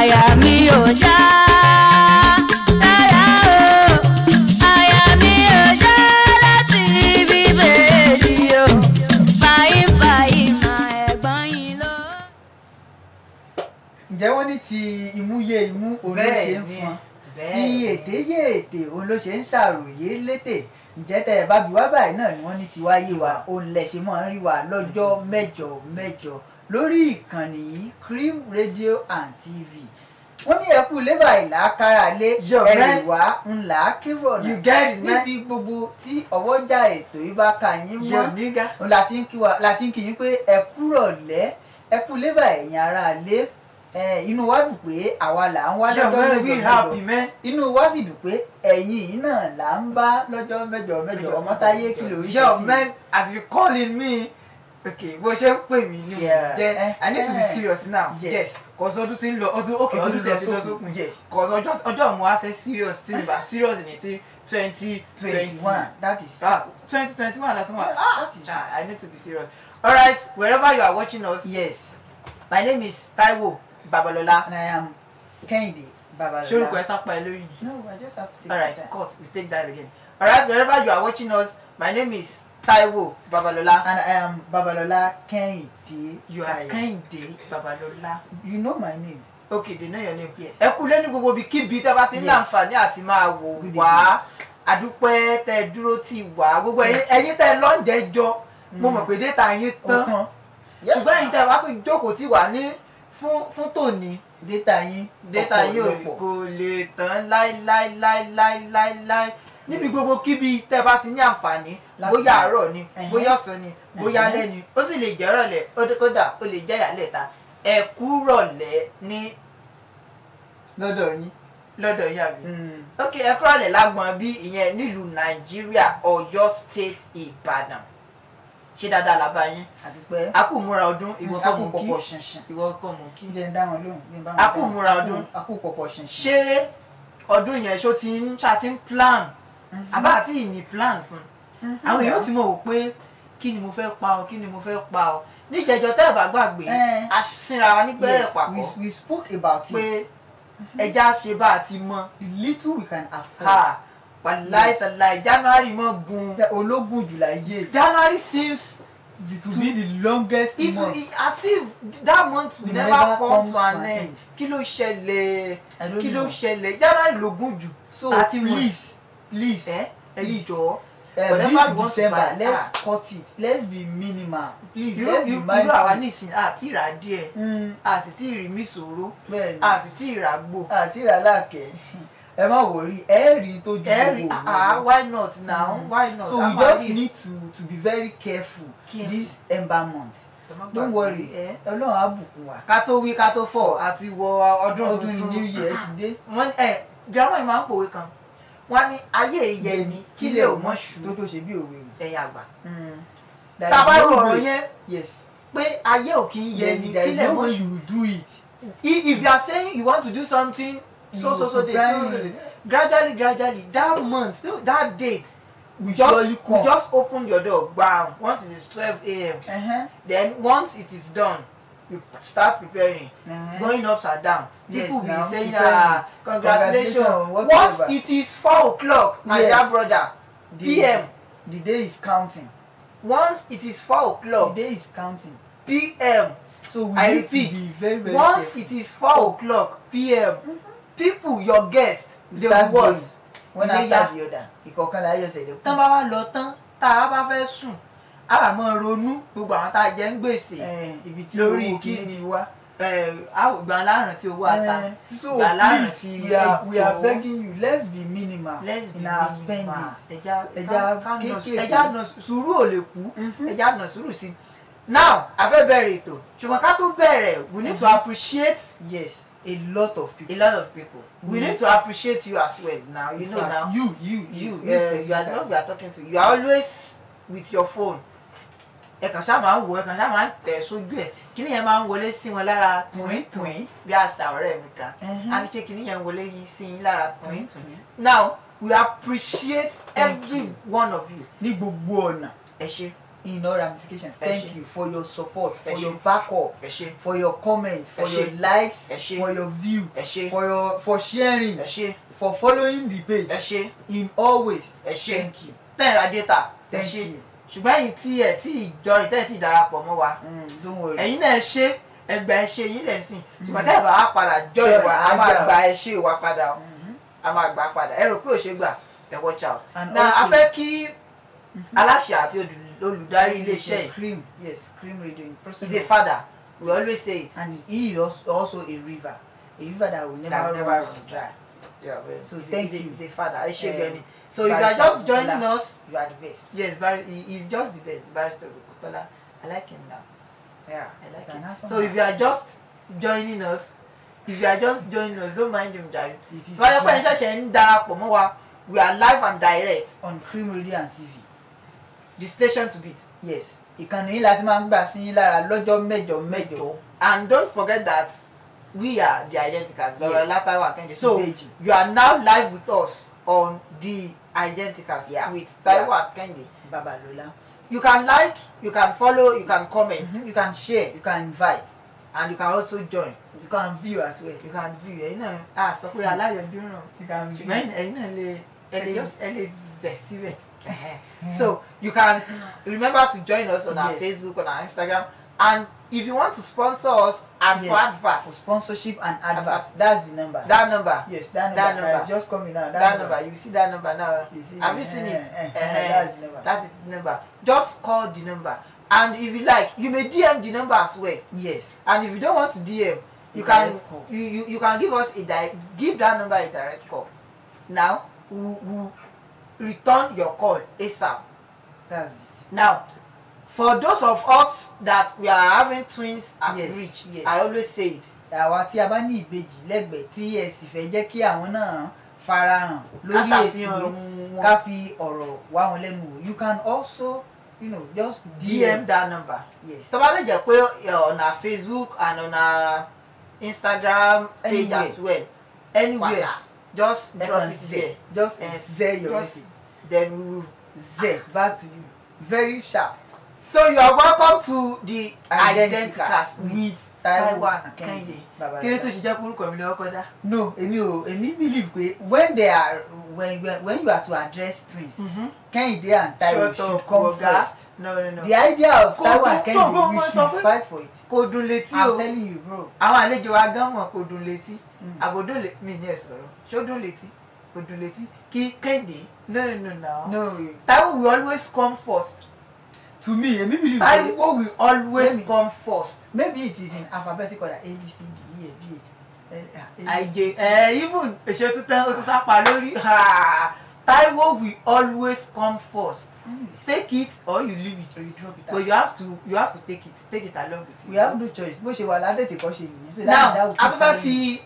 àyà mi ò já rárá o àyà mi ò já láti bíbélì o fàyín fàyín máa ẹ̀gbọ́n yín lọ. ǹjẹ́ wọ́n ní ti imú yé imú òun ló ṣe ń fọn tí ètè yé ètè òun ló ṣe ń ṣàròyé létè ǹjẹ́ tẹ́ ẹ bá bí wá báyìí náà ni wọ́n ní ti wáyé wa òun lẹ̀ ṣe mọ́ ń rí wa lọ́jọ́ mẹ́jọ mẹ́jọ lórí ìkànnì yìí Cream Radio and TV wọ́n ní ẹkú lébà ìlà kára lé ẹ̀rì wá ńlá kébọ̀ náà níbi gbogbo tí ọwọ́jà ètò yìí bá ka yín mọ́ láti ń kí yín pé ẹkú rọ̀lẹ́ ẹkú lébà ẹ̀yin ará lé inú wa dùn pé àwa là ń wá lọ́jọ́ mẹ́jọ inú wa sì dùn pé ẹ̀yin náà là ń bá lọ́jọ́ mẹ́jọ mẹ́jọ Ọmọ́táyé kí ló ń ṣe sí. man as you calling me okay bó ṣe ń pè mí ni jẹ I need to be serious now yes cause ọdún tí ń lọ ọdún okay ọdún tí ń lọ sókun yes cause ọjọ́ mo wá fẹ́ serious tí n bá serious ní ti 2021 that is 2021 láti wá I need to be serious. Alright, wherever you are watching us, yes, my name is Taiwo Babalola and I am Kehinde Babalola. Show request up by Louis. No, I just have to take alright, of course, we take that again. Alright, wherever you are watching us, my name is Taiwo Babalola and I am Babalola Kehinde. You are Kehinde Babalola. You know my name. Okay, they know your name. Yes. Ẹ kú lẹ́nu gbogbo bí kíbi tẹ́ bá ti ń láǹfààní àti máa wò wá. Àdúpẹ́ tẹ́ dúró tì wá. Gbogbo ẹ̀yin tẹ́ lọ́njẹ́ jọ. Mo mọ̀ pé data yín tán. Ṣùgbọ́n ẹ̀yin tẹ́ wá tún jókòó tì wá ní fún tòní. Data yín kò lè tán láíláíláíláíláí. Níbi gbogbo kíbi tẹ́ bá ti ní àǹfààní. Bóyá àárọ̀ ni, bóyá ọ̀sán ni, bóyá alẹ́ ni. Ó sì lè jẹ́ ìrọ̀lẹ́, kódà ó lè jẹ́ ìyálẹ̀ta. Ẹ kú rọ̀lẹ́ ní lọ́dọ̀ yín àbí. Ok, ẹ kú rọ̀lẹ́ lágbọ̀n bí ìyẹn nílùú Nàìjíríà Ọ̀yọ́ State Ìbàdàn. Ṣé dáadáa la bá yín? Àdúpẹ́. A kú múra ọdún ìwọ kọ́ mọ̀ kí. Ìwọ kọ́ mọ̀ kí. Jẹ́ ń dá wọn lóhùn. A kú múra ọdún. A kú pọ̀pọ̀ ṣinṣin. Ṣé ọdún yẹn ṣó ti ń plan? Àbá àti ìní plan fún. Àwọn èèyàn ti mọ̀ wò pé kí ni mo fẹ́ pa ọ, kí ni mo fẹ́ pa ọ. Níjẹ̀jọ́ tẹ́ ẹ bá gbàgbé a sinra wa nígbẹ̀rẹ̀ pàkọ́. Yes, we spoke about it. Pé ẹja ṣe bá a ti mọ. The little we can afford. Wàláì sàláì January mọ́ gun. Ológun July yé. January seems to be the longest month. As if that month will never come to an end. Kí ló ṣẹlẹ̀? Kí ló ṣẹlẹ̀? January ló gùn jù. So please. Ẹjọ́. This December, let's cut it. Let's be minimal. Please, let's be mindful. Irú àwa nísìnyí àti ìrà díẹ̀. A sì ti rí mí sòrò. A sì ti ìrà gbò. Àti ìrà láàkẹ́. Ẹ má worry, ẹ rí tó ju gbogbo. Why not now? Why not? So we just need to be very careful this Ember month. Don't worry, Ọlọ́run á bùkún wa. Ká tó wí ká tó fọ̀ àti wọ ọdún tuntun New Year ti dé. Grandma yìí máa ń pòwe kan. Wọ́n ní ayé ìyẹn ni kílẹ̀ ò mọ̀ ṣù. Tó ṣe bí òwe ẹ̀yin àgbà. Tàbá rọrọ̀ yẹn pé ayé ò kí ń yẹ ni kílẹ̀ mọ̀ ṣù. You do it. If you are saying you want to do something so day gradually that month that date we just open your door bam once it is 12 a.m. Then once it is done you start preparing going up and down. People will be saying congratulations. Once it is 4 o'clock my dear brother p.m. the day is counting. Once it is 4 o'clock the day is counting p.m. So we I need repeat to be very, very once careful. it is 4 o'clock p.m. people your guests they will what one after the other. Ìkọ̀kan láyọ̀ ṣẹlẹ̀. Tán bá wá lọ tán tá a bá fẹ́ sùn a bá máa ronú gbogbo àwọn tá a jẹ ń gbèsè ibi tí lórí kí ni wá. Ìgbà láàrín tí owó ata. So please we are begging you let's be minimal in our spending. Ẹja nà sùúrù ò lè kú ẹja nà sùúrù sí. Now a fẹ́ bẹ̀rẹ̀ ètò ṣùgbọ́n ká tó bẹ̀rẹ̀ we need to appreciate a lot of people. We need to appreciate you as well now. You know now. You are the one we are talking to. You are always with your phone. Ẹ kàn ṣá máa ń wò ẹ kàn ṣá máa ń tẹ̀ sójú ẹ̀. Kíní yẹn máa ń wọlé sí wọn lára tùwín bí àṣà ọ̀rẹ́ mi kan. A ní ṣe kíní yẹn wọlé yìí sí yín lára tùwín. Now we appreciate every one of you. Ní gbogbo ọ̀nà. Ẹ ṣé. in all ramifications. Thank Eshe. you for your support, for Eshe. your backup, Eshe. for your comments, for Eshe. your likes, Eshe. for your view, Eshe. for sharing, Eshe. for following the page Eshe. in all ways. Eshe. Thank you. Tẹ́ẹ̀rà data. Thank Eshe. you. Ṣùgbọ́n ẹ̀yin tí ẹ̀ tí ìjọ ìtẹ́ tí ìdarapọ̀ mọ́ wa. Don't worry. Ẹ̀yin náà ṣe ẹgbà ẹṣẹ yín lẹ́sìn. Ṣùgbọ́n tẹ́ẹ̀ bá wá padà jọ ìwà a máa gba ẹṣẹ wa padà. A máa gbà padà. Ẹ rò pé ò ṣe gbà ẹ watch out. And Na a also- fẹ́ kí aláṣẹ àti olùdarí iléeṣẹ́ yìí. Cream, yes, Cream Radio in process. He's a father. We always say it. And he is also a river that will That will never never run run dry. Yeah, well, So he's thank a, you. He's a father. I share Um, Gani. So if you are Barrister just joining Bukola. us, you are the best. Yes, he's just the best. Barrister Bukola. I like him now. Yeah, I like He's an him. handsome So man. if you are just joining us, don't mind him, Jerry. It is Fire classic Pension ń darapọ̀ mọ́ wa. We are live and direct. on Cream Radio and TV. The station to beat. Yes, ìkànnì yìí láti máa ń gbà sí yín lára lọ́jọ́ mẹ́jọ. And don't forget that we are the Identicals. Yes. Latawa Akande. So Ìbejì. you are now live with us on the Identicals with Taiwo Akande. Babalola. You can like, you can follow, you can comment, You can share, you can invite, and you can also join. you can view as well. You can view. Ẹ̀yin náà sọ pé aláyọ̀dúnrún. You can view. Ṣùgbọ́n ẹ̀yin náà ẹ lè zẹ̀ síbẹ̀. So you can remember to join us on our Yes. Facebook, on our Instagram, and if you want to sponsor us and for Yes. advert, For sponsorship and advert, that's the number. that number. Yes, that that number. number. That's just coming out. That number, you see that number now. You see, Have you seen it? That's the number. That is the number. Just call the number, and if you like, you may DM the number as well. Yes. And if you don't want to DM, you A can direct call. you can give us give that number a direct call. Now we return your call ASAP. That's it. Now, for those of us that we are having twins at Yes, reach, yes. I always say it. Àwa tí a bá ní ìbejì lẹ́gbẹ̀ẹ́ tí ẹ sì fẹ́ jẹ́ kí àwọn náà farahàn lórí Ká ètò ṣàfihàn yìí, wọn. ká fi ọ̀rọ̀ wá wọn lẹ́nu wò. You can also, just DM that number. Yes. So bá lè jẹ́ pé on our Facebook and on our Instagram page Anywhere. as well. Anywhere. Just Ẹ drop kàn it zẹ̀. there. Just And zẹ̀ your just- message. Then we will. Zẹ̀ back to you. Very sharp. So you are welcome to the Identicals Identicals with Taiwo Akande. Kí ló tó ṣe jẹ́ orúkọ mi lọ́wọ́ kọ́dá? No, èmi believe pé when you are to address twins, Kehinde and Taiwo should come first. No. The idea of Kò Taiwo dùn- and kò Kehinde, we dùn- should kò fight for it. Kò dùn létí I'm o. telling you, bro. Àwọn àlejò wa gán mọ̀ kò dùn létí. Àbòdó mi ní ẹ̀ sọ̀rọ̀. Ṣó dùn létí? Kò dùn létí. Kí Kehinde? No. No, Taiwo will always come first. to me, èmi believe pé Taiwo will always Let me- come first. maybe it is in alphabetical order A B C D E F G H. Àìjẹ even èso tuntun ó ti sápa lórí. Taiwo will always come first. Take it or you leave it. So you drop it But out. you have to take it along with you. We have no choice. Bó ṣe wà ládètè kọ́ ṣe nìyẹn. So that is Now how we a tún fẹ́ keep following. fi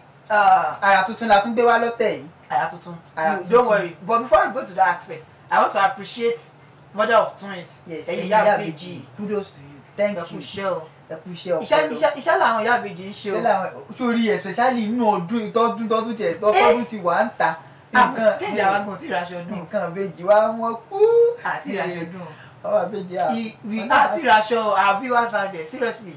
Ara tuntun la tún gbé wá lọ́tẹ̀ yìí. àyà tuntun. Àrà Don't tuntun. worry. But before I go to that aspect, I want to appreciate mother of twins. Yes, Ẹ̀yin Ìyá ìyá Ìbejì. ìbejì. Kudos to you. Thank Ẹ kú you. iṣẹ́ o. Ẹ kú iṣẹ́ ọpọlọ. Iṣẹ́ làwọn ìyá ìbejì ń ṣe o. Ṣé làwọn sórí especially inú ọdún tọ́dún tiẹ̀ tọ́dún ti wà ń ta. Kéde àwọn agan tí ìraṣọ dùn. Nǹkan ìbejì wa wọ́n kú. Àti ìraṣọ dùn. Ọwọ́ ìbejì à. Àti ìraṣọ our viewers out there seriously.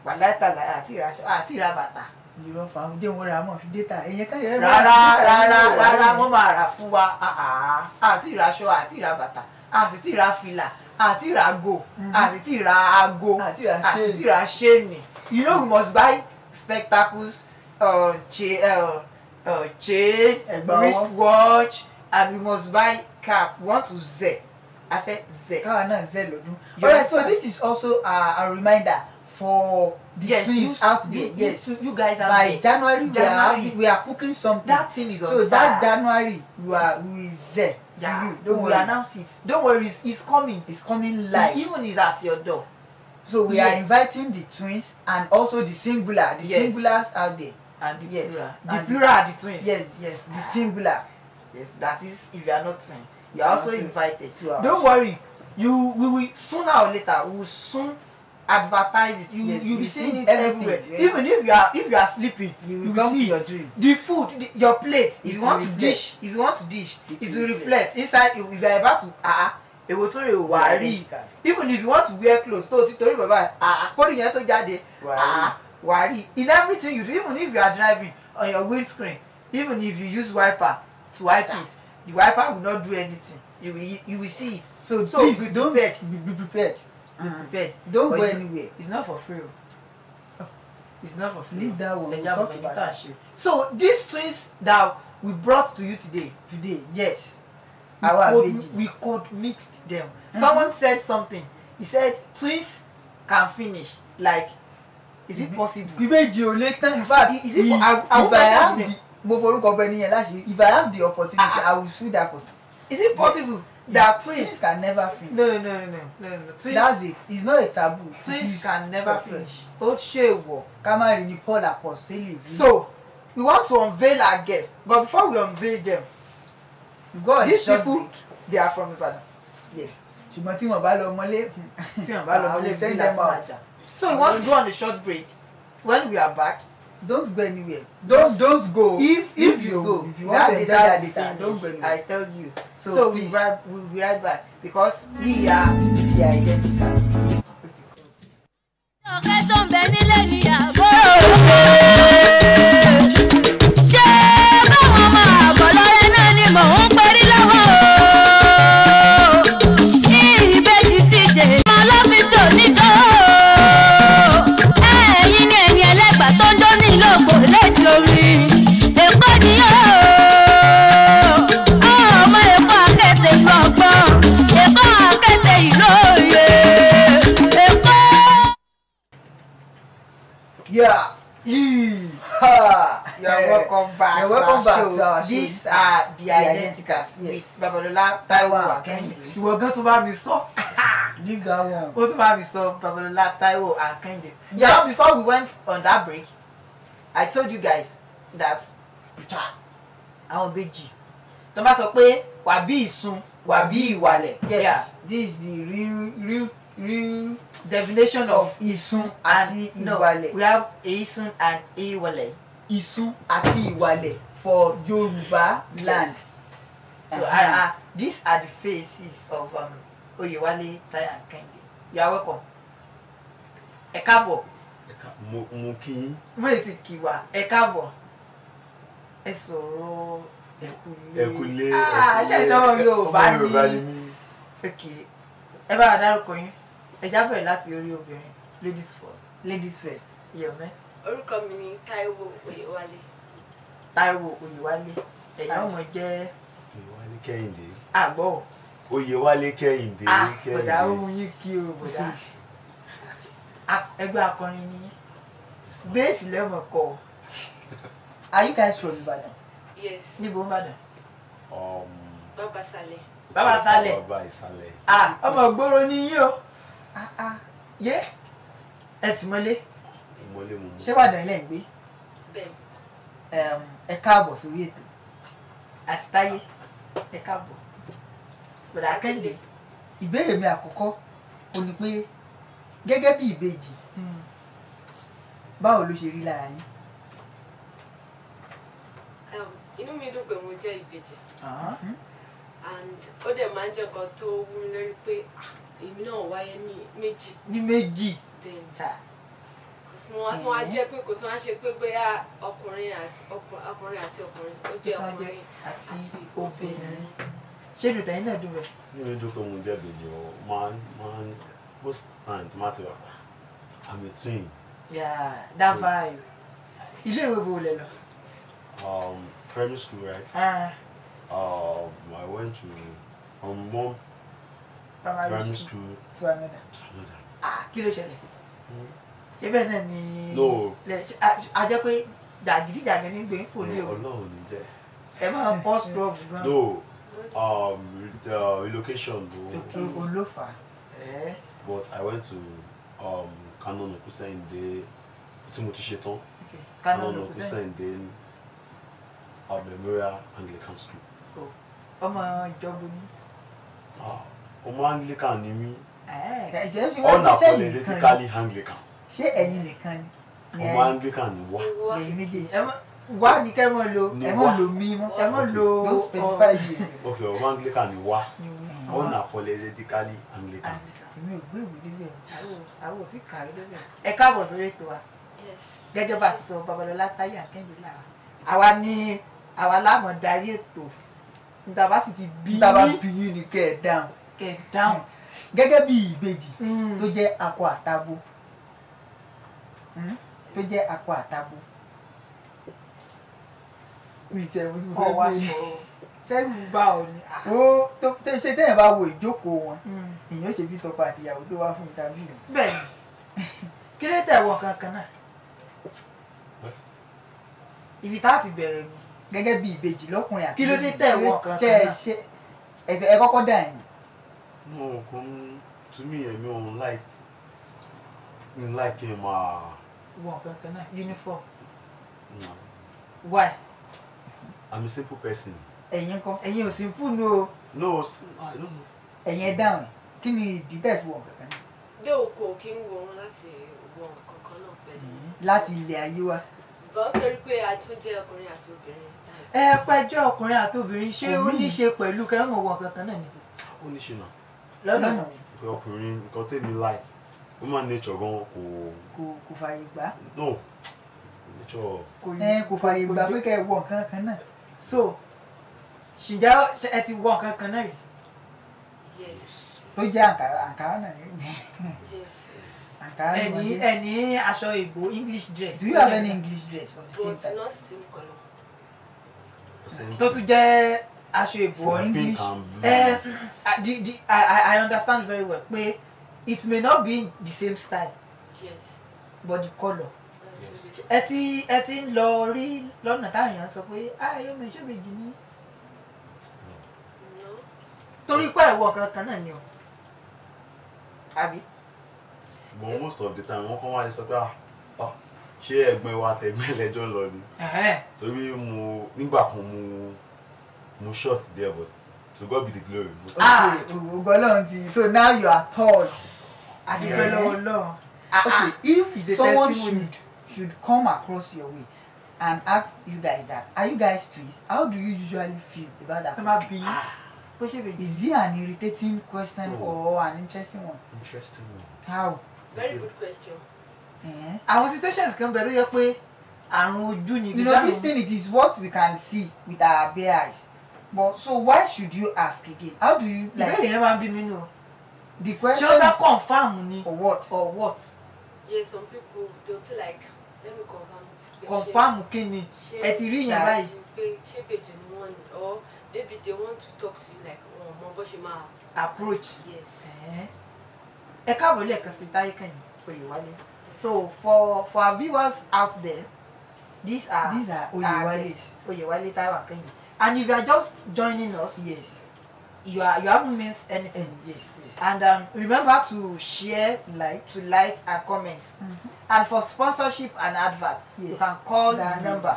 Wàláìtàlá àti ìraṣọ àti ìra bàtà. Ìrọ̀ fàáhùn dé wọn ra mọ̀ fi data. Ẹ̀yẹ ká yẹ. Rárá wọ́n máa rà fún wa. Àti ìraṣọ àti ìra bàtà. Àti tí ìra fìlà. Àti ìra ago. Àti tí ìra ago. Àti ìra Àti tí ìra ṣéènì. You know we must buy spectacles, chain, Ẹ̀gbà ọwọ́. wristwatch, and we must buy cap. We want to zẹ̀. A fẹ́ zẹ̀. Káwa náà zẹ́ lọ́dún. You Alright, so understand? this is also a reminder for the twins out there. Yes. You guys out By there. January, we are cooking something. That thing is on So that fire. January, we will zẹ́. Yeah, You, don't we worry. will announce it. Don't worry, it's coming. It's coming live. Even is at your door. So we Yeah. are inviting the twins and also the singular, the Yes. singulars out there. And the Yes. plural. The And plural are the twins. Yes, the singular. Yes, that is if you are not twin. You are also invited. to our Don't show. worry. We will sooner or later we will soon advertise it. Yes, You'll be you seeing see it everything. everywhere. Yeah. Even if you are sleeping, You will will come to see your it. dream. The food, your plate. If It you will want to reflect. dish, it will It reflect will inside. If you are about to èwo tún rè wà rí even if you want to wear clothes tó ti torí bàbá àkórí yẹn tó jáde wà rí in everything you do even if you are driving on your windscreen even if you use wiper to wipe it the wiper will not do anything you will see it so please be prepared. Be prepared. Don't go anywhere. It's not for free. It's not for free. Leave that one. We'll talk about that. So these twins that we brought to you today, yes, we could mix them. Someone said something. He said twins can finish. Like, is it possible? In fact, is it? If I have the opportunity, I will sue that person. Is it possible? That twins can never finish. No. Twins, that's it. It's not a taboo. Twins can never finish. Paul Apostolic. So, we want to unveil our guests. But before we unveil them, these people, they are from Ibadan. Yes. So, we want to go on a short break. When we are back, don't go anywhere. Don't go. If you go, if you want to enjoy that data, don't go anywhere. I tell you. So we'll be right back because we are the identical. Welcome back to our show. These are the Identicals. Yes. Babalola, Taiwo, and Kehinde. You were going to buy me so. Leave that one. Go to buy me so. Babalola, Taiwo, and Kehinde. Yes. Now, before we went on that break, I told you guys that àwọn Beji. Tó bá sọ pé wàbí ìsun, wàbí ìwàlẹ̀. Yes. Yeah. This is the real definition of Isun and Ìwàlẹ̀. We have Isun and Ìwàlẹ̀. Isun àti Ìwàlẹ̀ for Yoruba land. So these are the faces of Oyewale, Tai and Kehinde. You are welcome. Ẹ káàbọ̀. Mo kí yín. Mo ti kí wa. Ẹ káàbọ̀. Ẹ sọ̀rọ̀ Ẹkúlé. Ṣé ìjọba Yorùbá ni mí. Okay. Ẹ bá wa dárúkọ yín. Ẹ já bẹ̀rẹ̀ láti orí obìnrin. Ladies first. Yọ̀mẹ́. Orúkọ mi ni Táíwò Oyèwálé. Táíwò Oyèwálé. Ẹ̀yàn ọmọ jẹ́ Oyèwálé Kẹ́hìndé. Àgbọ̀. Oyèwálé Kẹ́hìndé. Bọ̀dá ohun yín kí o bọ̀dá. Ẹgbẹ́ akọrin ni bẹ́ẹ̀sì lẹ́mọ̀ kọ. Are you guys from Ibadan? Yes. Níbo Ìbàdàn? Bàbá Sálẹ̀. Bàbá Sálẹ̀. Bàbá Ìsàlẹ̀. Ọmọ ìgboro ni yín o. Yé ẹ sì mọ́lé. Ṣé Ìbàdàn ilẹ̀ ń gbé? Bẹ́ẹ̀. Ẹ káàbọ̀ sórí ètò. Àti Táyé ẹ káàbọ̀. Bọ̀dá Kẹ́hìndé. Ìbéèrè mi àkọ́kọ́ ó ní pé gẹ́gẹ́ bí ìbejì báwo ló ṣe rí lára yín? Inú mi dùn pé mo jẹ́ ìbejì. And ó dẹ̀ máa ń jẹ́ nǹkan tó wú mi lórí pé èmi náà wáyé ní méjì. Ní méjì. Mo wá jẹ́ pé kò tún wá ṣe pé bóyá ọkùnrin àti ọkùnrin ó jẹ́ ọkùnrin àti obìnrin. Ṣé ìdùtà yín náà dùn bẹ́ẹ̀? Inú mi dùn pé mo jẹ́ ìbejì o. Man, most times tomato I'm a twin. Yeah, that vibe. Ilé ìwé wo lẹ lọ? Primary school, right? I went to one primary school to another. Kí ló ṣẹlẹ̀? Ṣé bẹ́ẹ̀ náà ni? No. A jẹ́ pé jàgídíjàgan ní gbé kò lé o. Ọlọ́run ní jẹ́. Ẹ máa bọ́ scrub gan. No. The relocation though. Olófà. But I went to Canon Okusende tí mo ti ṣe tán. Canon Okusende Memorial Anglican School. Ọmọ ìjọba ni. Ọmọ Anglican ni mí. Unapologetically Anglican. Ṣé ẹ̀yin nìkan ni? Ọmọ Anglican ni wá. Ẹ̀yin méjèèjì. Wá ní kẹ́ mọ́ lo. Ẹ mọ́ lo mí mọ́. Ẹ mọ́ lo. Okay, ọmọ Anglican ni wá. unapologetically Anglican. èmi ò gbé ìwé débẹ̀ àwọn ò tí kà á lébẹ̀. Ẹ káàbọ̀ sórí ètò wa. Gẹ́gẹ́ bá a ti sọ Babalọlá Táyé Akínjí lára. Àwa láàmú darí ètò. Níta bá sì ti bí níta bá bí yín ni kẹ́ ẹ̀ dáhùn gẹ́gẹ́ bí ìbejì tó jẹ́ akọ àtabo ọwọ́ aṣọ sẹ́rù bá ọ ni. ṣé tẹ́yìn bá wo ìjókòó wọn èèyàn ṣe bí tọkọ àtìyàwó tó wá fún interview. Bẹ́ẹ̀ni kí ló tẹ̀ wọ̀ kankan náà ibi tá a ti bẹ̀rẹ̀ ni gẹ́gẹ́ bí ìbejì lọ́kùnrin àti kí ló dé tẹ̀ wọ̀ kankan náà. ẹ kọ́kọ́ dà yín. No, to me, I don't like him. Wọ̀ kankan náà uniform. No. Why? I'm a simple person. Ẹ̀yin kọ́. Ẹ̀yin ò simple no. No, I don't know. Ẹ̀yin ẹ dáhùn kí ni ìdí tẹ̀ fi wọ̀ kankan náà. Bí o kò kí ń wo wọn láti wọ kankan náà pẹ̀lú. Láti ilẹ̀ ayé wa. Bọ́n torí pé a tún jẹ́ ọkùnrin àti obìnrin. Ẹ pẹjọ́ ọkùnrin àti obìnrin ṣé ó ní ṣe pẹ̀lú kẹ́mọ̀ wọ̀ kankan náà ni. Ó ní ṣe náà. Lọ́nà ọkùnrin nǹkan tèmi like human nature gan kò fààyè gbà. No, nature. Kò fààyè gbà pé kẹ́ ẹ wọ nǹkan kan náà. So ṣìjà ẹ ti wọ nǹkan kan náà rí. Yes. Tó jẹ́ àǹkárá náà ni. Yes. Ẹni aṣọ ìbò English dress. Do you have any English dress for the same But time? not same color. Tó tún jẹ́ aṣọ ìbò For English. I understand very well pé it may not be the same style. Yes. But the colour. Ẹ ti ń lọ rí lọ́nà táwọn èèyàn sọ pé ayọ̀ mi ṣé méjì ní. No. Torí pé ẹ̀wọ̀ kankan náà ni o. Àbí? But most of the time wọ́n kàn wá ní sọ pé ṣé ẹ̀gbọ́n wa tẹ̀gbọ́n lẹ́jọ́ lọ ni. Torí nígbà kan mo short there but to God be the glory. Ọlọ́run ti so now you are tall. Adúpẹ́ lọ́wọ́ Ọlọ́run. Okay, if someone should come across your way and ask you guys that, are you guys twins? How do you usually feel about that question? Is it an irritating question or an interesting one? Interesting one. How? Very good question. Àwọn situations kan bẹ̀rẹ̀ yẹ pé àrùn ojú ni. You know, this thing, it is what we can see with our bare eyes. But so why should you ask again? How do you like? Ìbéèrè yẹn máa ń bí mi nù. The question. Ṣé o fẹ́ confirm ni? For what? For what? Yes, some people they'll feel like let me confirm it. Confirm kí ni? Ẹ ti rí yẹn báyìí. Ṣé page ni wọ́n ni or maybe they want to talk to you like mọ bó ṣe máa approach. Yes. Ẹ káàbọ̀ lẹ́ẹ̀kan sí Táyé Kẹ́hìndé Oyèwálé. So for our viewers out there, these are Oyèwálé Táíwò Akínjí. And if you are just joining us, yes, you haven't missed anything. Yes. And remember to share, like and comment. And for sponsorship and advert, you can call the number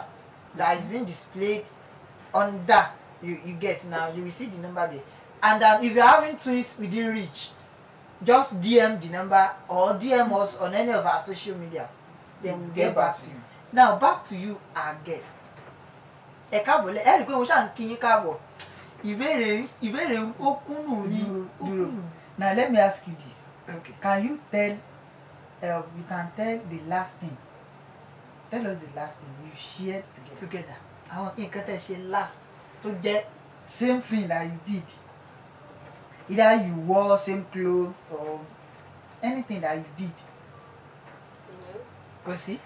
that is being displayed on that. You get now. You will see the number there. And if you're having twins within reach, just DM the number or DM us on any of our social media. Then we'll get back to you. Now back to you, our guest. Ẹ káàbọ̀ lẹ́ ẹ rí i pé mo ṣáà ń kí yín káàbọ̀. Ìbéèrè ó kúnnù ní. Now let me ask you this. Okay. Can you tell the last thing? Tell us the last thing you shared together. Àwọn nǹkan tẹ́ ṣe last tó jẹ́ same thing that you did. Either you wore same clothes or anything that you did. Kò sí.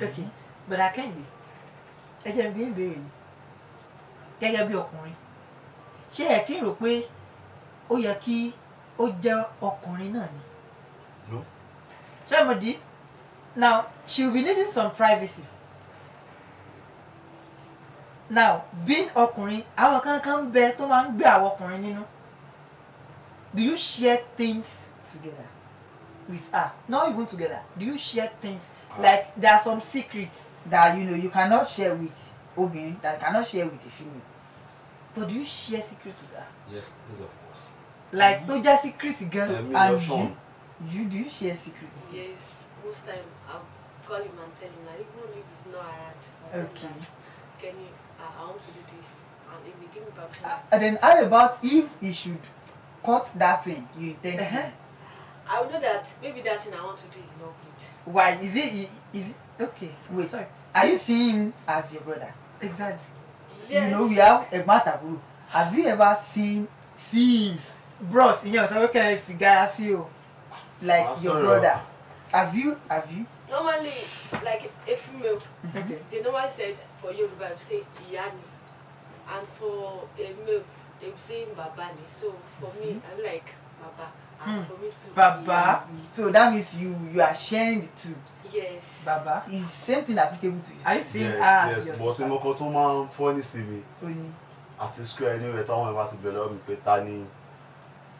Okay. But Akínjí, ẹ jẹ́ bí ìbéèrè yìí. Gẹ́gẹ́ bí ọkùnrin. Ṣé ẹ kí n rò pé ó yẹ kí ó jẹ́ ọkùnrin náà ni? No. Ṣé mo di? Now, she will be needing some privacy. Now, being ọkùnrin, àwọn kankan bẹ tó máa ń gbé àwọn ọkùnrin nínú. Do you share things together with her? Not even together. Do you share things? Like there are some secrets that you cannot share with obìnrin, that you cannot share with a female. But do you share secrets with her? Yes, of course. Like to just secrets again. And you do you share secrets? Yes, most time I'll call him and tell him like even if it's not hard. Okay. Can you I want to do this. and if they give me permission, And then how about if he should cut that thing you intend to do? I will know that maybe that thing I want to do is not good. Why? Is it okay? Wait, Sorry. are you seeing him as your brother? Exactly. Yes. You know we have a matter, bro. Have you ever seen Bros, ìyẹn ọ̀sán wíkẹ́ fìgára sí o. like Ah, your sorry. brother? Have you? Normally, like a female, Okay. they normally said for Yoruba, they say Iyani, and for a male, they will say Babani. So for me, I'm like Baba, and for me too. Baba. So that means you are sharing the two. Yes. Baba. Is same thing applicable to you? Are you seeing Yes, your but sister? mo kan tó máa ń fọ́ ní sinmi Only. àti square anywhere táwọn ẹ̀ bá ti bẹ̀rẹ̀ lọ́wọ́ mi pé ta ni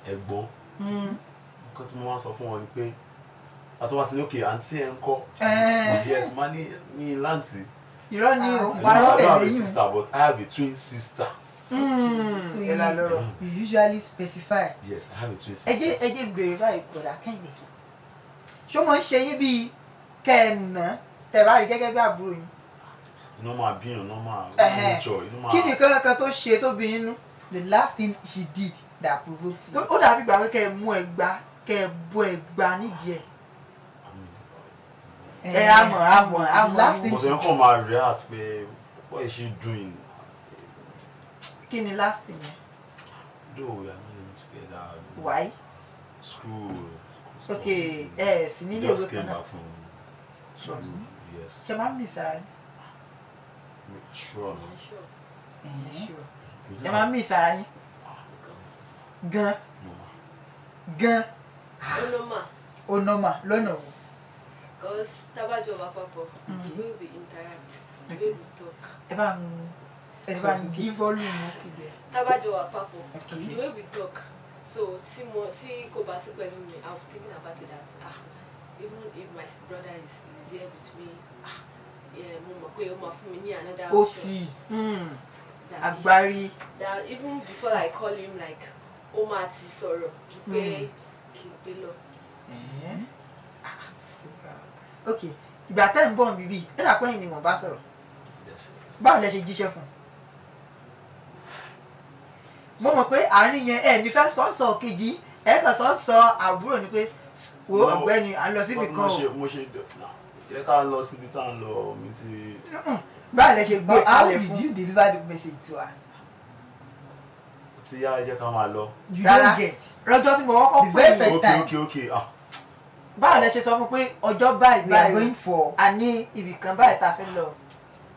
ẹ̀gbọ́n. Nǹkan tí mo máa ń sọ fún wọn ni pé àtúwà tí ní òkè àǹtí ẹ̀ ń kọ́. Yes, máa ní láǹtì. Irọ́ ni o. Ah, I Parọ́ don't have a tẹ̀lé yín. sister, but I have a twin sister. So Ẹ la lọ́rọ̀. you usually specify. Yes, I have a twin Ẹ sister. jẹ́ bèrè báyìí kọ̀dà kẹ́hìndé. Ṣé ó máa ń ṣe yín bíi kẹ́ẹ̀nà tẹ̀ bá rí gẹ́gẹ́ bí àbúrò yín? Inú máa bíyàn, inú máa Ẹhẹ́. jọ, inú máa. Kí ni kankan tó ṣe tó bí inú? The last thing she did that provoked you. Ó dàbí ìgbà pé kẹ́ ẹ mú ẹgbà kẹ́ ẹ bọ́ ẹgbà nídìí ẹ̀. Ẹ àmọ̀ The last thing But she then come and react pé what is she doing? Kí ni last thing yẹn? Though we are not even together. Why? School. Okay, sì nílé Just ìwé came kan náà. back from school. Yes. Ṣé máa ń miss ara yín? Sure. Yeah, sure. Sure. You Ẹ máa ń miss ara yín? Gan. Gan. Onoma. ó normal lọ́nà wo? Because tabajo wa papo, the way we interact, the way we talk. Ẹ bá ń give volume òkè dẹ̀. Tabajo wa papo, Okay. the way we talk. So tí kò bá sí pẹ̀lú mi, I'm thinking about it that even if my brother is here with me, mo mọ̀ pé ó máa fún mi ní another Ó option. ti that this- agbárí. That even before I call him like, ó máa ti sọ̀rọ̀ ju pé kí n gbé lọ. Ok, ìgbà tẹ́ ń bọ̀ bíbí ẹ dà pé ẹ̀yin ni wọ́n bá sọ̀rọ̀. Yes. Báwo lẹ ṣe jíṣẹ́ fún un? Mo mọ̀ pé àárín yẹn ẹ̀ ní fẹ́ sọ́ọ̀sọ̀ kejì ẹ̀ kàn sọ́ọ̀sọ̀ àbúrò ni pé wo ọ̀gbẹ́ni à ń lọ síbi kan o. Mo ṣe jẹ́ ká lọ síbi tá à ń lọ mi ti. Báwo lẹ ṣe gbé But how kalẹ̀ did fún? you deliver the message to her? Ti yá jẹ́ ká máa lọ. You Rárá. don't get. Lọ́jọ́ tí mo kọ́kọ́ The pè very ní first time. Okay. báwo lẹ ṣe sọ fún pé ọjọ́ báyìí We are báyìí going for. a ní ibì kan báyìí tá a fẹ́ lọ.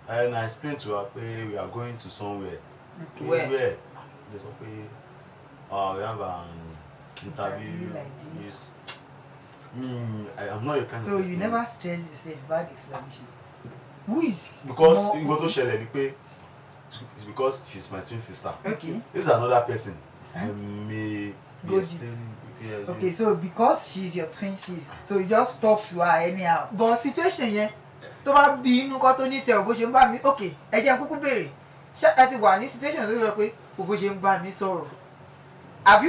And I explained to her pé we are going to somewhere. Okay. Where? They sọ pé we have an interview. Interview like this. I am not a kind So of person. you never stress yourself about the explanation. Who is Because more nǹkan tó okay? ṣẹlẹ̀ ni pé it's because she's my twin sister. Okay. This is another person. I Huh? may be Go explaining. Yeah, Okay, so because she's your twin sis, so you just talk to her anyhow. but situation yẹn tó bá bí inú kọ́ tó ní tiẹ̀ bó ṣe ń bá mi ok ẹ jẹ́ kúkú béèrè ṣé ẹ ti wà ní situation tó yẹ pé bó ṣe ń bá mi sọ̀rọ̀ have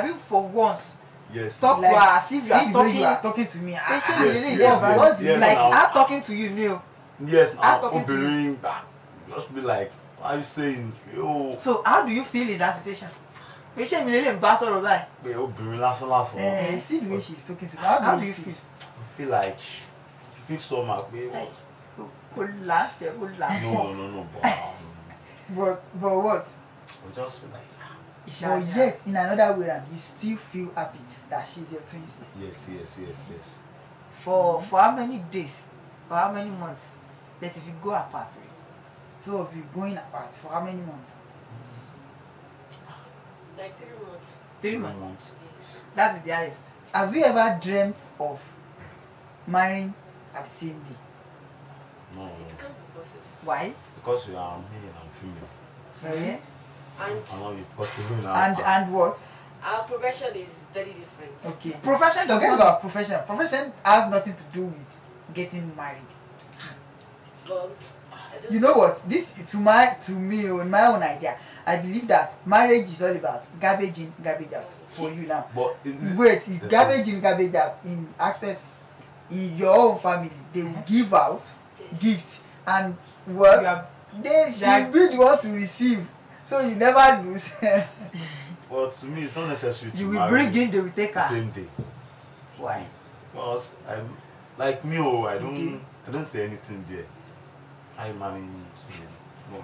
you for once Yes. talk to her as if you are see the way you are talking talking to me. ẹ ṣé Ah, lè Yes, lè yes, lè what's the yes, like now. her talking to you ni o. Yes, I'm now talking to you. obìnrin just be like, what are you saying? Yo, So how do you feel in that situation? Pé ṣé mi lè lè bá sọ̀rọ̀ báyìí? pé obìnrin lásán. Eh, see the way she's talking to me. How do you feel? I feel like she feels somehow. Pé, Like, kò láṣẹ kò láṣẹ. no, But what? we just feel like, But yet, in another way around, you still feel happy that she's your twin sister. yes. For how many days or how many months that if you go apart? Two of you going apart for how many months? Like 3 months. 3 months. Yes. That is the highest. Have you ever dreamt of marrying at the same day? No, It can't be possible. Why? because we are male and female. Sorry? And Cannot be possible now. And what? our profession is very different. Okay. Profession does Forget not. about profession. Profession has nothing to do with getting married. But I don't You know what? This to me, in my own idea, I believe that marriage is all about garbage in, garbage out for you now. But is it, Wait, it's garbage in, garbage out in aspects in your own family. They will give out Yes. gifts and what? You are She be the one to receive, so you never lose. But to me, it's not necessary to You will marry bring in, they will take the her. same day. Why? Because I'm like me, I don't say anything there. I marry.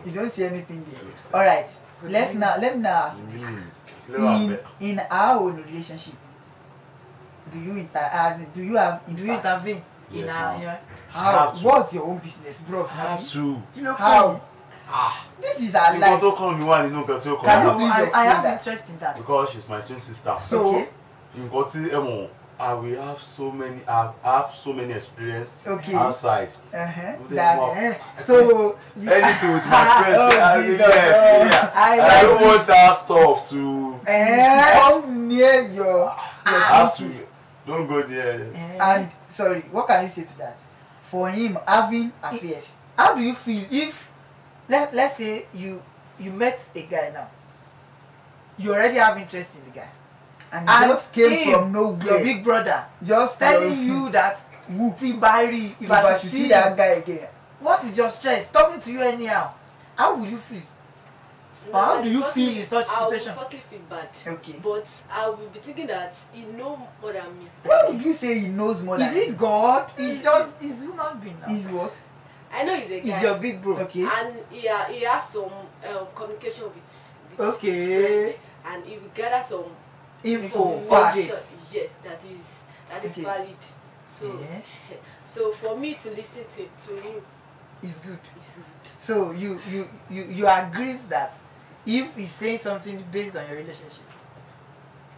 You don't see anything there. All right. Let me now ask you this. In our own relationship, do you intervene in Yes, our ma'am. how? Have to. What's your own business, bro? I have to. How? This is our Nǹkan life. tó kàn mí wà nínú nǹkan tí ó Can kàn you mí. please I explain have that? interest in that. Because she's my twin sister. So, Okay. Nǹkan tí ẹ mọ̀, I will have so many. I have so many experience Okay. outside. that so Anything with my friends. Oh, Yes, Jesus. yeah. I I don't like want that stuff to. come near your I have twin to. Don't go there. And sorry, what can you say to that? For him having affairs, How do you feel if let's say you met a guy now, you already have interest in the guy, and and just came him, from your nowhere, big brother, just telling you that Tibari, if I should see that guy again. what is your stress? Talking to you anyhow, how will you feel? No, How I do you will feel in such I will situation? firstly feel bad. Okay. But I will be thinking that he know more than me. Why would you say he knows more than Is it God? It's just he's human being now. Is what? I know he's a guy. He's your big bro. Okay. And he has some communication with Okay. his friend, and he will gather some Info, information, facts. yes, that is Okay. valid. So Yeah. so for me to listen to him It's good. is good. So you agree that if he's saying something based on your relationship,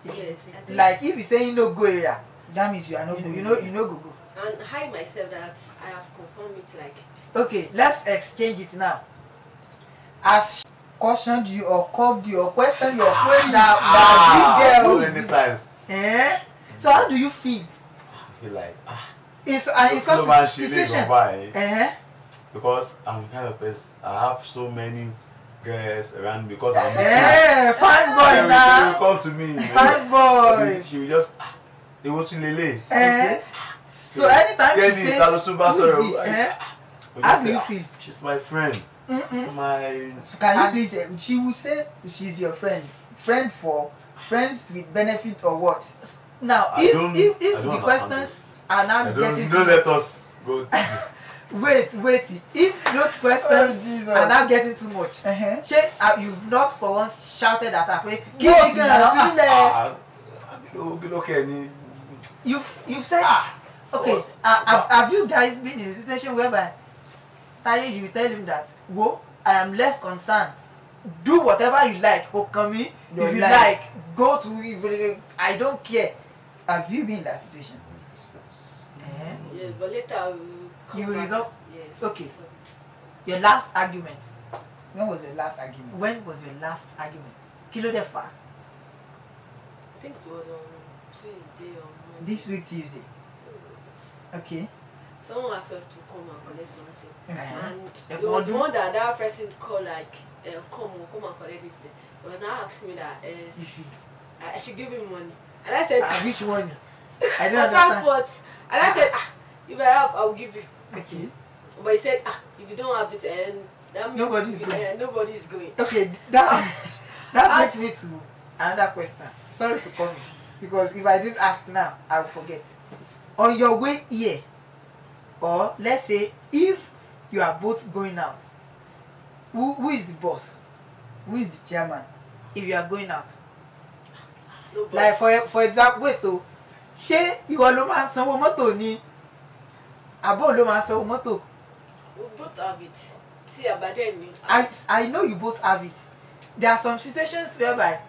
Yes, I think, like if he's saying no go area, That means you are not you going. know go go. and I myself that I have confirmed it like this. Okay, let's exchange it now. As Cautioned you or called you or questioned your query that that So this many girl. times. so how do you feel? I feel like In no such man a she situation? by because I'm the kind of person I have so many girls around me because I'm Fine They boy will now. come to me. Fine boy. She will just they want to lele. So anytime she Kenny, says, Talosuba, who sorry. is this? We How just do say, you "Ah, feel? She's my friend. She's my Can you please say, she will say she's your friend. Friend for friends with benefit or what? Now, I if don't the understand questions this. are now getting Don't let us go. wait, if those questions are now getting too much, Shey, you've not for once shouted at her, "Hey, give What me now? girl, Okay, you've said okay. What's- Have you guys been in a situation whereby Taye, you tell him that, "Go, I am less concerned. Do whatever you like, Okami. Your If you life. like, go to. I don't care." Have you been in that situation? Yes, but later I will come You will back. resolve? Yes. Okay. So, Your last argument. When was your last argument? When was your last argument? Kilo defa. I think it was on Tuesday or Monday. This week Tuesday. Okay. Someone asked us to come and collect something. And Yeah, it was but the one that person called like, come and collect this thing. He was now asking me that You should. I should give him money. And I said, Which one? I don't for understand. transport. And I said, if I have, I will give you. Okay. But he said, if you don't have it, and that means Nobody's going. nobody is going. Okay. That brings me to another question. Sorry to come in, because if I didn't ask now, I will forget. On your way here, or let's say if you are both going out, who is the boss? Who is the chairman? If you are going out, No boss. like for example, wait o, ṣé ìwọ ló máa ń sanwó mọ́tò ni àbó ló máa ń sanwó mọ́tò? We both have it. See, but then I know you both have it. There are some situations whereby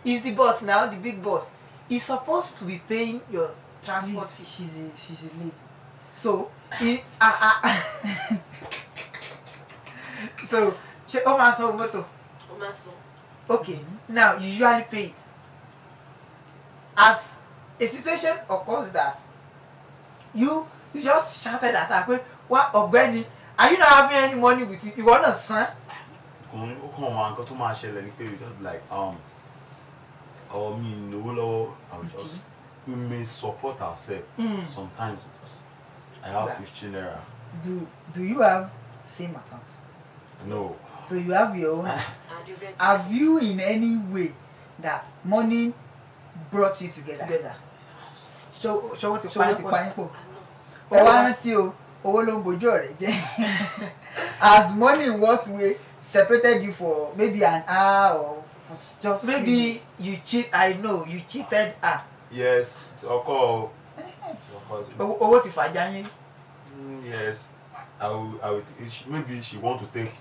is the boss now, the big boss, is supposed to be paying your transport fee. She's a lady. So so ṣé ó máa ń sanwó mọ́tò? Okay, now you usually pay it. As a situation occurs that you just shouted at her pé wá ọ̀gbẹ́ni, are you not having any money with you? Ìwọ náà san. Ó kàn wá nǹkan tó máa ṣẹlẹ̀ ni pé we just like our me ìnáwó lọ́wọ́ I will just we may support ourselves sometimes because I have Yeah. 15 naira. Do you have same account? No. So you have your own. And the rent. Have you in any way that money brought you together? Ṣọwọ́ ti So pa what ẹ́ you pọ̀. paying for? Ẹ Ẹ wá wá rántí o, owó ló ń bojú ọ̀rẹ́ jẹ́. Has money in what way separated you for maybe an hour or for just Maybe you cheat. I know you cheated her. Yes, it's okay. Owó ti fàjà yín. Yes, maybe she want to take.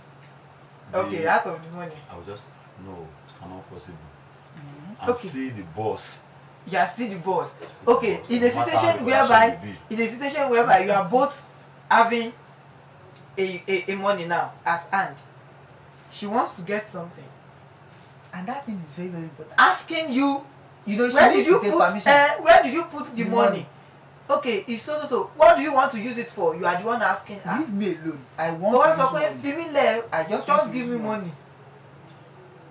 Okay, out of the money. I will just no, it cannot possible. Okay. See the boss. You are still the boss. See the Okay, boss. in a No matter situation how whereby, relationship you are both having a money now at hand, she wants to get something, And that thing is very, very important. asking you, You know, she where needs did you to take put? permission. Where did you put the The money? money. Okay, it's so. What do you want to use it for? You are the one asking her. Leave me alone. I But want once to use okay, money. fi mí lẹ̀, I just want just to give use me money. money.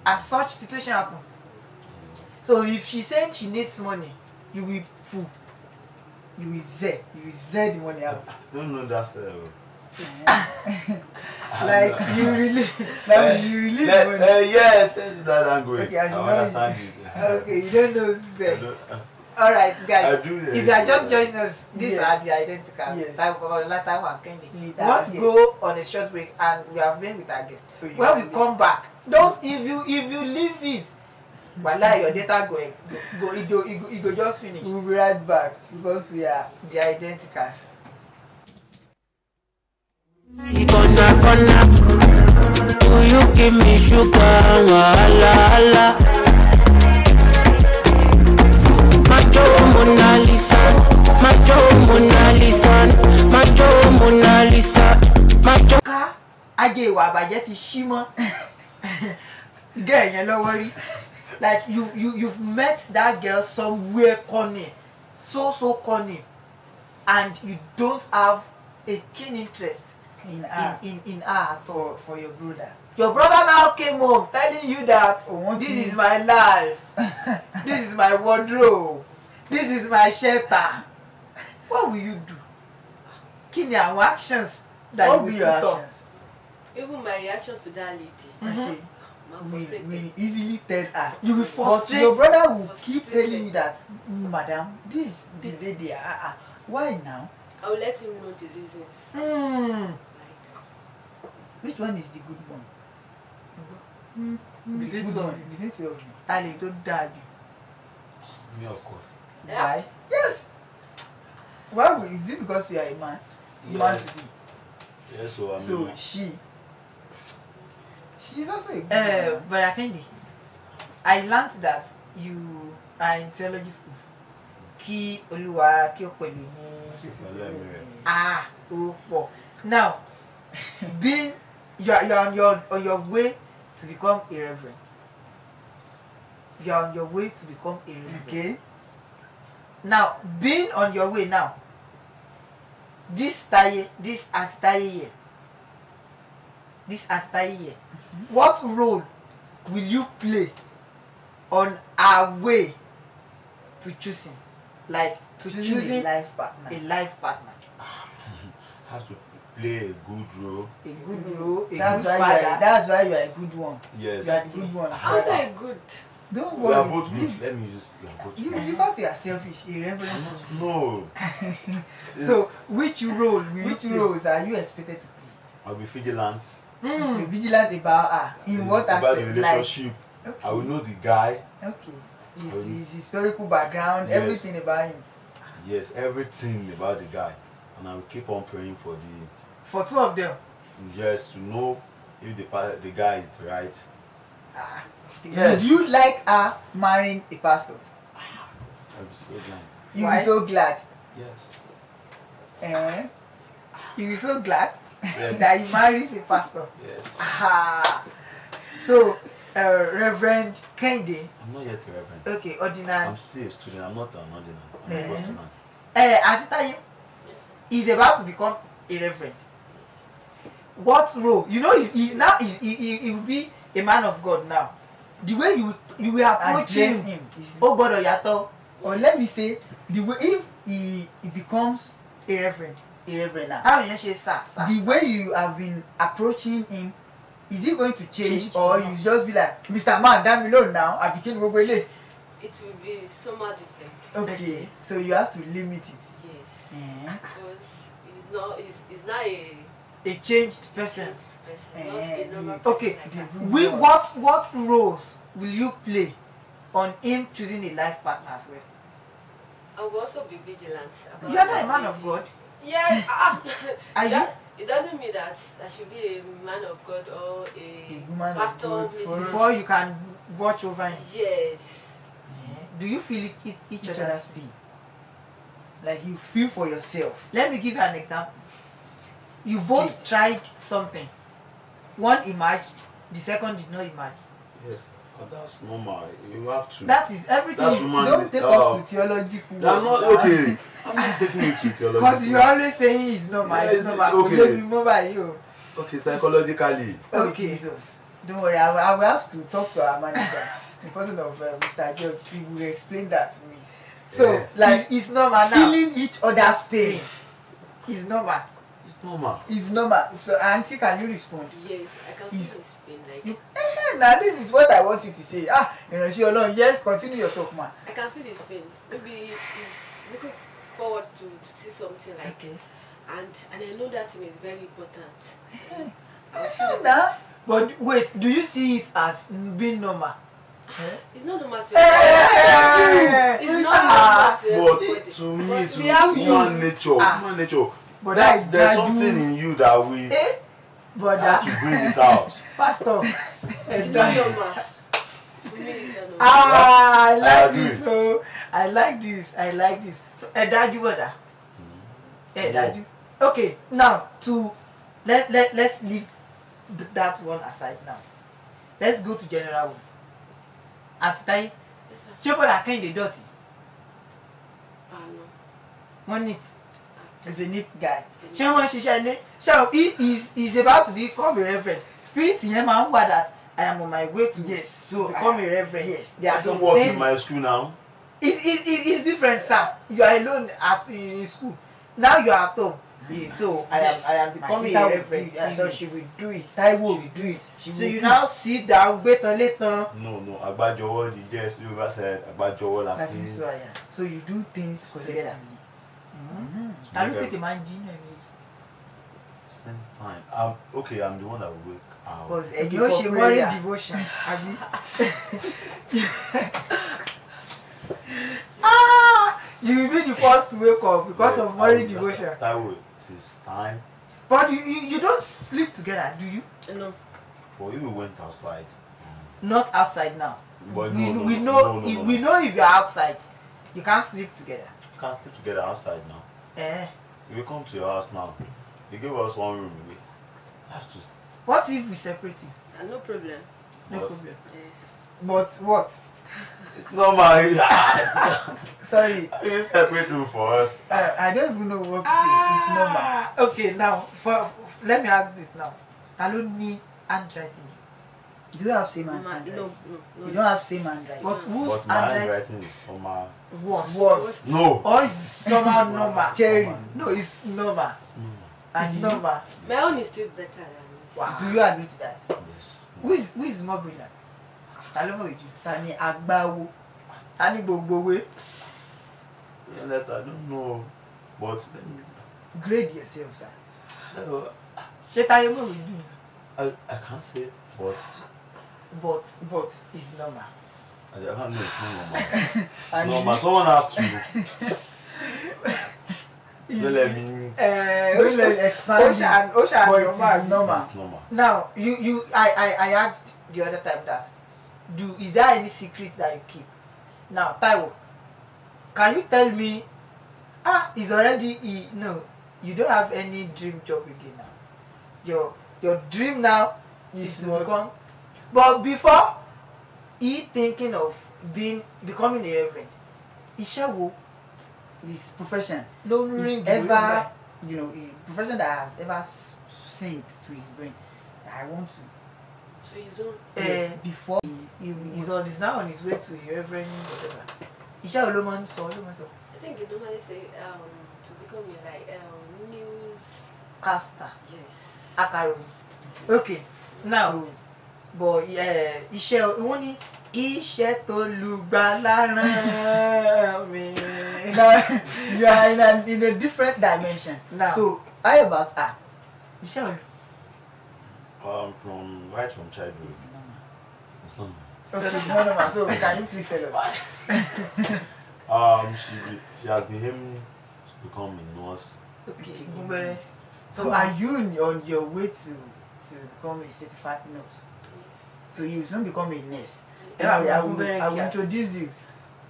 As such situation happen. So if she said she needs money, you will pull. You will zed the money out. No, that's Like you really, like you really the money. yes, that's that angle. Okay, I I should know understand it. Okay, you don't know I zed. don't- Alright guys, I do, if you are just joining us, these Yes. are the identicals. Yes. Time and Kenny. We Leader, want to yes. go on a short break and we have been with our guest. So you When have we to- come back, those if you leave it, wallahi your data it go just finish. We'll be right back because we are The identicals. Gonna, will you give me sugar, wahala, Macho Mona Lisa, Macho Mona Lisa, Macho Mona Lisa, Macho. Ká ajé ìwà àbàjẹ́ ti ṣí mọ́. Girl yẹn lọ́wọ́ rí. Like you've met that girl somewhere corny, so corny, and you don't have a keen interest in her in her at all. for your brother. Your brother now came home telling you that this is my life, this is my wardrobe, this is my shelter. What will you do? Kí ni àwọn actions that What you will will your put up? actions? Even my reaction to that lady. Okay. I'm We frustrated. easily tell her. You will But frustrate. your brother will keep Frustrated. telling you that, madam, this is the lady. Why now? I will let him know the reasons. Hmm. Like, Which one is the good one? The Between good two of one you. between two of you. Ale tó dáa jù. Me, of course. yeah. Why? Yes. Why? Is it because you are a man? Man Yes. to be. Yes, so I mean, So she's also a good woman. But Akendi, I learnt that you are in theology school. Kí Olúwa kí ó pẹ̀lú ní ó pọ̀. Now, being you are on your way to become a reverend. You are on your way to become a reverend. Okay. Now, being on your way now, this anti-Taye year, what role will you play on our way to choosing, like to choosing a life partner. a life partner? have to play a good role. A good role, a That's good why father. that's why you are a good one. Yes. You are the good one. How is that good? Don't We are worry. both good. Let me just. We are both You, good. because you are selfish, irreverent. No. So which roles are you expected to play? I'll be vigilant Hmm. To be vigilant about her in what about the aspect? Like, relationship. okay. I will know the guy. Okay. His historical background, Yes. everything about him. Yes, everything about the guy, and I will keep on praying for For two of them. to know if the guy is right. Ah. Yes. Would you like her marrying a pastor? I'll be so glad. You'll Why? be so glad. Yes. Eh? You'll be so glad Yes. that he marries a pastor. Yes. Ah. So, Reverend Kehinde, I'm not yet a reverend. okay, ordinary. I'm still a student. I'm not an ordinary. I'm Eh. a postman. Asitaye Yes, sir. is about to become a reverend. What role? You know, he will be a man of God now. The way you will approach Address him, him. Is- oh gbọ́dọ̀ yàtọ̀, Or let me say, the way if he becomes a reverend. a reverend now, How yẹn ṣe sà. the way you have been approaching him is it going to change or you just be like, Mr. Man, damn me alone now, I became Gobele? It will be somehow different. Okay, so you have to limit it. Yes. Eh? Because it's not a changed person. not a normal person. Okay, like that. what roles will you play on him choosing a life partner as well? I will also be vigilant. About You are not a that man lady. of God. Yeah. Are you? That, it doesn't mean that I should be a man of God or a woman of pastor. God Mrs. Before you can watch over him. Yes. Do you feel each other's pain? Like you feel for yourself. Let me give you an example. You both tried something. One emerged, the second did not emerge. Yes, that's normal. You have to. That is everything. That's is- human. Don't take us to theological. I'm not okay. I'm not taking you to theology. Because you're always saying it's normal, Yeah, it's normal. okay. So let me move by you. Okay, psychologically. Okay, Jesus. Don't worry, I will have to talk to our manager, the person of Mr. George. He will explain that to me. So, Yeah. like, It's normal now. feeling each other's pain It's normal. It's normal. is normal. So, Auntie, can you respond? Yes, I can Is- feel his pain. Like You, now, this is what I want you to say. Yes, continue your talk, man. I can feel his pain. Maybe he's looking forward to see something like Okay. and I know that thing is very important. I feel Now, that But wait, do you see it as being normal? it's not normal to Hey! it's not normal to But everybody. to me, But it's we have human nature. Ah. Human nature. But There's that something in you that we But have to bring it out. Pastor. It's not normal. To me, it's not normal. I I like agree. this. So I like this. So Edaju brother. Edaju. Okay, now let's leave that one aside now. Let's go to general one. At time, Yes, sir. ṣé bọ́dà Kẹ́hìndé dọ̀tí? No. Wọ́n neat. he's a neat guy. Ṣé wọ́n ṣiṣẹ́ ilé? Ṣé he is about to become a reverend. Spirit yẹn máa ń wà that I am on my way to Yes, to so become a reverend. yes. There I are some don't work in things. my school now. It's different, sir. You are alone in school. Now you are at home. So Yes. I am My becoming sister a will reverend. do it, so Easily. she will do it. Taiwo She will will do it. She So will you do now sit down, wait on later. No, Agbajowo, the yes, you ever said Agbajowo I like feel so, yeah. So you do things Together. collectively. Mm-hmm. Can you Okay. put a man genius? Same fine. Okay, I'm the one that will wake out. Because You you know know she she morning worry. devotion. Abi. You will be the first to wake up because of morning devotion. Taiwo, it is time. But you don't sleep together, do you? No. For you, we went outside. Not outside now. But we no, we no, know no, no, no, we no. know if you are outside, you can't sleep together. You can't sleep together outside now. Eh. If you come to your house now, you give us one room, we have to. What if we separate you? No problem. No But- problem. Yes. But what? It's normal. Sorry, You separate room for us. I don't even know what to say. It's normal. Okay, now let me ask this now. Aloni handwriting. Do you have same No, handwriting? no. You don't have same handwriting. But whose But my handwriting handwriting is somehow. was? Worst. No. Or is somehow normal? Scary. No, it's normal. It's normal. It's And normal. My own is still better than this. Wow. Do you agree to that? Yes. Who is more brilliant? I don't know with you. Tani Agbawo. Tani Gbogbowe. Yeah, that I don't know. But let me. Grade yourself, sir. Ṣé Táyé mọ̀ with you? I can't say, but But it's normal. I can't know. It's not normal. And Normal. Someone have to. Don't let me. don't let expand it. Osha But it normal. is normal. It's normal. Now I asked the other time that is there any secrets that you keep? Now Taiwo, can you tell me? He's already no. You don't have any dream job again now. Your dream now is to become. But before he thinking of becoming a reverend, iṣẹ́ wo This profession ló ń is ring ever, a profession that has ever synced to his brain. I want to. So his own. Yes, before he's now on his way to a reverend whatever. Iṣẹ́ wo ló máa ń sọ I think you normally say to become a news. caster Yes. akaròyìn. Okay. Now, So, but iṣẹ́ wọ́n ní iṣẹ́ tó lùgbàlà rán mi. now you are in a different dimension. Now. So how about her? Iṣẹ́ olù. From childhood. It's normal. It's not. Okay, it's not normal. So can you please tell us? She has been aiming to become a nurse. Okay. So are you on your way to become a certified nurse? Yes. So you soon become a nurse. Yeah, Anyway, I will introduce you.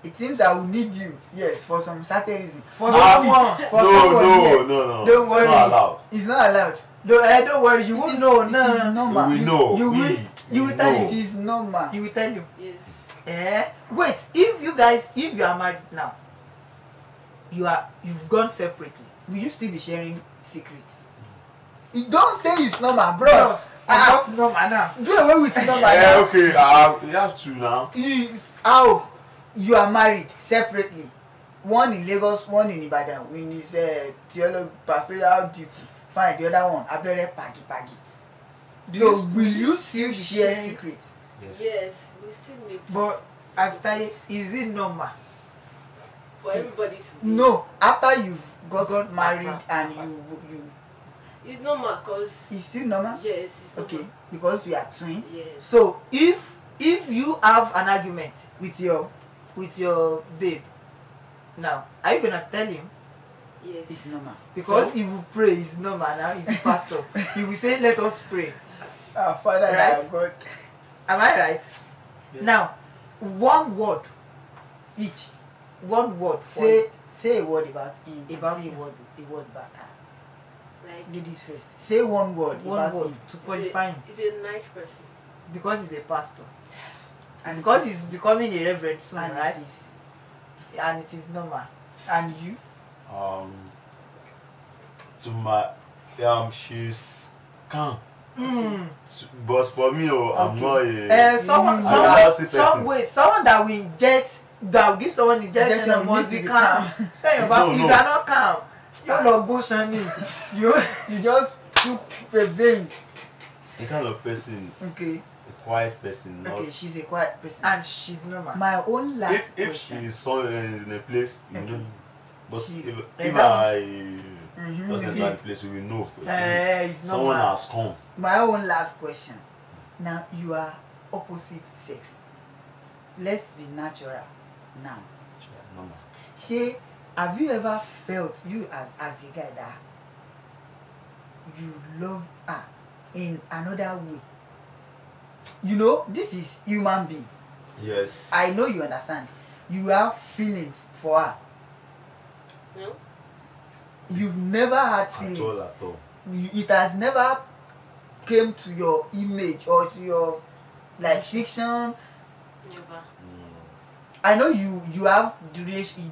It seems I will need you, yes, for some certain reason. For someone, for someone here. No. Don't worry. Not allowed. It's not allowed. Don't worry. You won't know. It is normal. We know. You will tell know. it is normal. You will tell you. Yes. Wait, if you are married now, you've gone separately. Will you still be sharing secrets? You don't say it's normal, bros. Not normal now. Do away with normal. Yeah, now. okay. You have to now. How you are married separately, one in Lagos, one in Ibadan, in his pastoral duty. Fine, the other one abere pagi. So will you still share secrets? Yes. We still need. But after is it normal? For everybody to. No, after you've got married and you It's normal, cause. it's still normal. Yes. It's normal. Okay, because you are twin. Yes. So if you have an argument with your babe, now are you gonna tell him? Yes. It's normal. Because So- he will pray, it's normal now, he's the pastor. He will say, let us pray. Our Father, Right? our God. Am I right? Yes. Now, one word each. One word. Say a word about him. About say him. a word about her. Like. Ladies first. Say one word One about word him. to qualify him. He's a nice person. Because he's a pastor. And Because he's becoming a reverend soon, and right? it is. And it is normal. And you? To my she's calm. Mm. But for me, I'm not a. Someone that will inject, that will give someone injection Injection of must need be to be calm. calm. If No. you are not calm, you're not go sunny. You just took the veins. A kind of person, Okay. a quiet person. Not Okay, she's a quiet person. And she's normal. My own last if question. she's so in a place, you Okay. know. But She's- if I Mhm. just enter the place, we know. It's Someone normal. has come. My own last question. Now you are opposite sex. Let's be natural now. Normal. Shay, have you ever felt you as a guy that you love her in another way? You know, this is human being. Yes. I know you understand. You have feelings for her. No. You've never had At feelings. all, at all. It has never came to your image or to your like fiction. Never. I know you have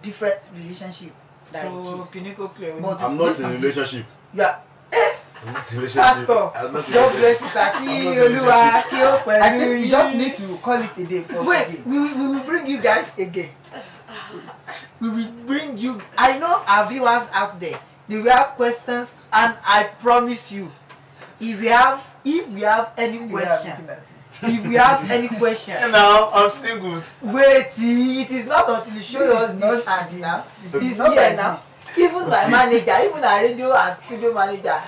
different relationship. Like So, kids. can you go clear? But- I'm not This in a is- relationship. You are, I'm not in a relationship. Pastor, I'm not in a God relationship. bless you, sir. I'm Kí not in a Olúwa kí ó I pẹ̀lú think we yín. just need to call it a day for Wait, today. we will bring you guys again. We will bring you. I know our viewers out there, they will have questions, and I promise you, if we have any question, if we have any question, And now I'm single. wait, it is not until you show This us is this not hand now. It's It's not here like now. this. Even my manager, even our radio and studio manager.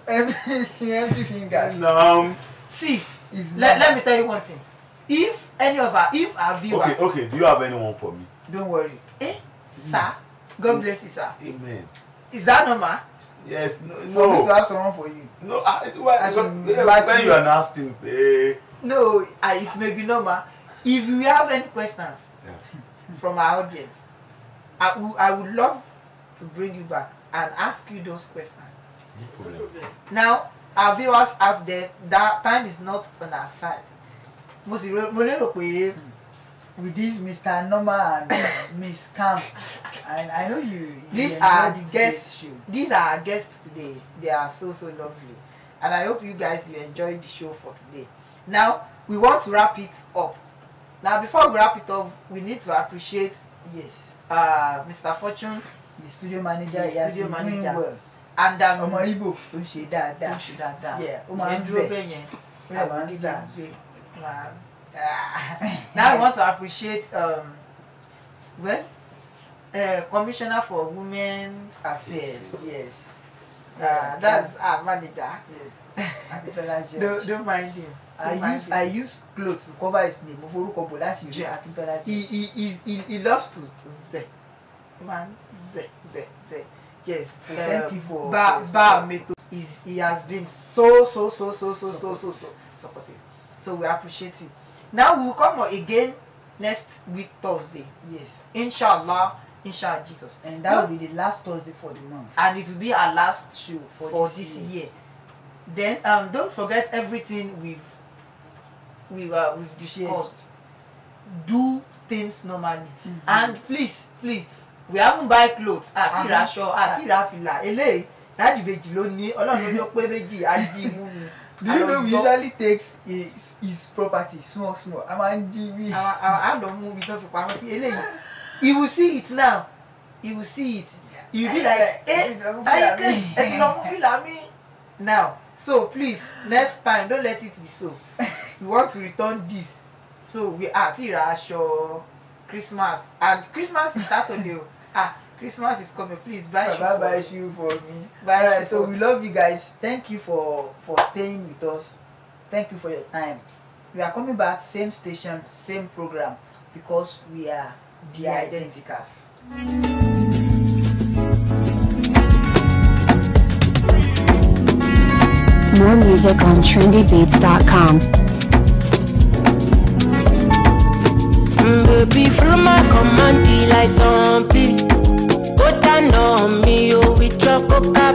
Empty fingers. Now. See, It's let me tell you one thing. If our viewers, Okay. Do you have anyone for me? Don't worry. sir, God bless you, sir. Amen. Is that normal? Yes. For me to No. have someone for you. No. As in, When you are asking, No, it may be normal. If you have any questions yeah. from our audience, I would love to bring you back and ask you those questions. No No problem. problem. Now, our viewers out there, that time is not on our side. Mo lérò pé With this Mr. Norma and Miss Camp. And I know you These enjoyed are the today's guests. show. These are our guests today. They are so lovely, and I hope you guys you enjoyed the show for today. Now we want to wrap it up. Now before we wrap it up, we need to appreciate Yes. Mr. Fortune. The studio manager, The he has studio been doing manager. well. and ọmọ Igbo tó ń ṣe dáadáa. Yeah, ó máa ń zẹ̀. Now I want to appreciate Commissioner for Women's Affairs. Yes. That's our manager. Yes. Don't mind him. I use clothes to cover his name. He loves to Z. Man, Z. Yes. So thank you for he has been so supportive. So we appreciate you. Now we will come again next week Thursday. Yes. Inshallah Jesus. And that will be the last Thursday for the month. And it will be our last show for this year. Then don't forget everything we've discussed. Do things normally. And please, we haven't buy clothes. Àti ra aṣọ, àti ra fìlà. Eléyìí, láti méjì ló ní, Ọlọ́run ló pé méjì ají mú mi. Do you know we usually takes his property small. A máa ń jí bí. I don't move it off pamọ́ sí eléyìí. You will see it now. You will see it. You will be like, ẹ ti lọ mú fìlà mi. Now, so please, next time, don't let it be so. We want to return this. So we àti ra aṣọ Christmas, and Christmas is Saturday. Christmas is coming. Please buy shoe for me. Alright, so we love you guys. Thank you for staying with us. Thank you for your time. We are coming back, same station, same program, because we are the Identicals. More music on trendybeats.com. Baby, follow my command, like zombie. Go down on me, oh, we drop coca.